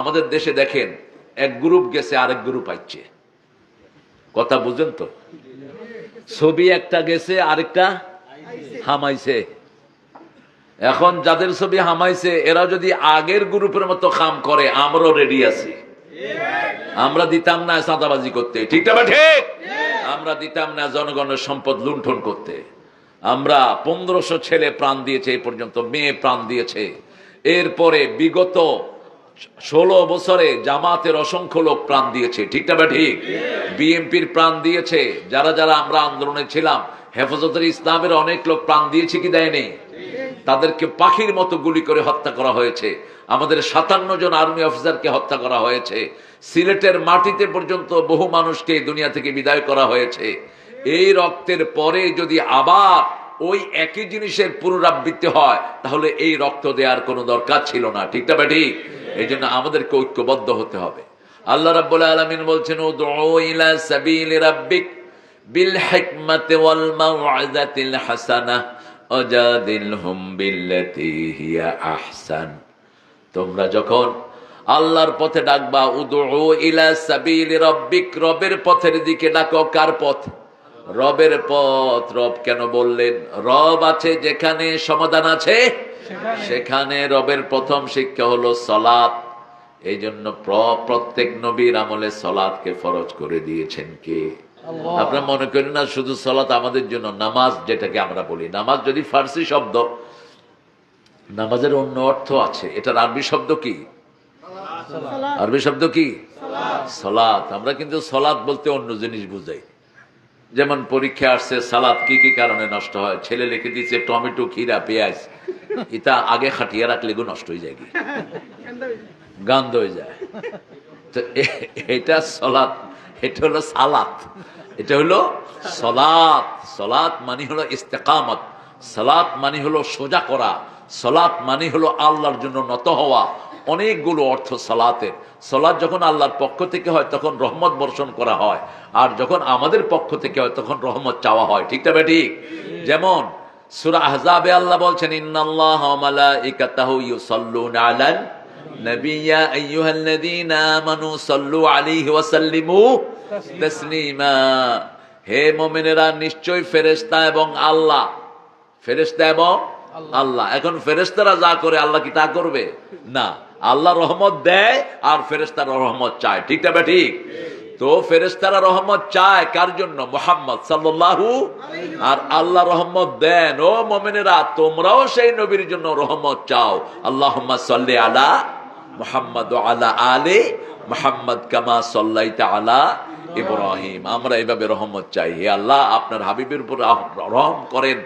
আমাদের দেশে দেখেন এক গ্রুপ গেছে আরেক গ্রুপ আইছে, কথা বুঝেন তো? ছবি একটা গেছে আরেকটা হামাইছে। এখন যাদের ছবি হামাইছে এরা যদি আগের গ্রুপের মতো কাম করে, আমরাও রেডি আছি। আমরা দিতাম না চাঁদাবাজি করতে, ঠিক না? ঠিক, আমরা দিতাম না জনগণের সম্পদ লুণ্ঠন করতে। আমরা 1500 ছেলে প্রাণ দিয়েছে, এই পর্যন্ত মেয়ে প্রাণ দিয়েছে। এরপরে বিগত 16 বছরে জামাতের অসংখ্য লোক প্রাণ দিয়েছে, ঠিক না? ঠিক, বিএনপির প্রাণ দিয়েছে। যারা যারা আমরা আন্দোলনে ছিলাম, হেফাজতের ইসলামের অনেক লোক প্রাণ দিয়েছে কি দেয়নি? তাদেরকে পাখির মতো গুলি করে হত্যা করা হয়েছে। আমাদের 57 জন আর্মি অফিসারকে হত্যা করা হয়েছে। সিলেটের মাটিতে পর্যন্ত বহু মানুষকে দুনিয়া থেকে বিদায় করা হয়েছে। এই রক্তের পরে যদি আবার ওই একই জিনিসের পুনরাবৃত্তি হয়, তাহলে এই রক্ত দেওয়ার কোনো দরকার ছিল না, ঠিক না? ঠিক, এই জন্য আমাদেরকে ঐক্যবদ্ধ হতে হবে। আল্লাহ রাব্বুল আলামিন বলছেন, উদউ ইলা সাবিলি রাব্বিক বিল হিকমাতি ওয়াল মাউইযাতিল হাসানাহ ওয়াজাদিলহুম বিল্লাতী হিয়া আহসান। তোমরা যখন আল্লাহর পথে ডাকবা, উদউ ইলা সাবিলি রাব্বিক, রবের পথের দিকে ডাকো। কার পথ? রবের পথ। রব কেন বললেন? রব আছে যেখানে সমাধান আছে, সেখানে রবের প্রথম শিক্ষা হলো সালাত। এই জন্য প্রত্যেক নবীর আমলে সালাতকে ফরজ করে দিয়েছেন কে? আপনারা মনে করেন না শুধু সালাত আমাদের জন্য, নামাজ যেটাকে আমরা বলি, নামাজ যদি ফার্সি শব্দ, নামাজের অন্য অর্থ আছে। এটার আরবি শব্দ কি? আরবি শব্দ কি? সালাত। আমরা কিন্তু সালাত বলতে অন্য জিনিস বুঝাই। যেমন পরীক্ষা আসছে, সালাত কি কি কারণে নষ্ট হয়? ছেলে লিখে দিচ্ছে টমেটো, খিরা, পেঁয়াজ, এটা আগে খাটিয়ে রাখলে গো নষ্ট হয়ে যায়, কি গন্ধ হয়ে যায়। তো এটা সালাত, এটা হলো সালাত, এটা হলো সালাত। সালাত মানে হলো ইস্তেকামত, সালাত মানে হলো সোজা করা, সালাত মানে হলো আল্লাহর জন্য নত হওয়া। অনেকগুলো অর্থ সালাতের। সালাত যখন আল্লাহর পক্ষ থেকে হয় তখন রহমত বর্ষণ করা হয়, আর যখন আমাদের পক্ষ থেকে হয় তখন রহমত চাওয়া হয়, ঠিক না? ঠিক, যেমন সূরা আহজাবে আল্লাহ বলছেন, ইন্নাল্লাহা ওয়া মালাইকাতাহু ইউসাল্লুনা আলান নবী ইয়া আইয়ুহাল্লাযীনা আমানু সাল্লু আলাইহি ওয়া সাল্লিমু তাসলিমা। হে মুমিনেরা, নিশ্চয় ফেরেশতা এবং আল্লাহ, ফেরেশতা এবং আল্লাহ। এখন ফেরেশতারা যা করে আল্লাহ কি তা করবে? না, আল্লাহ রহমত দেয় আর ফেরেশতারা রহমত চায়, ঠিক না? ঠিক, তো ফেরেশতারা রহমত চায় কার জন্য? মুহাম্মদ সাল্লাল্লাহু, আর আল্লাহ রহমত দেন। ও মুমিনেরা, তোমরাও সেই নবীর জন্য রহমত চাও। আল্লাহুম্মা সাল্লি আলা মুহাম্মদ ওয়া আলা আলি মুহাম্মদ কামা সাল্লাইতা আলা ইব্রাহিম। আমরা এভাবে রহমত চাই। হে আল্লাহ, আপনার হাবিবের উপর রহম করেন।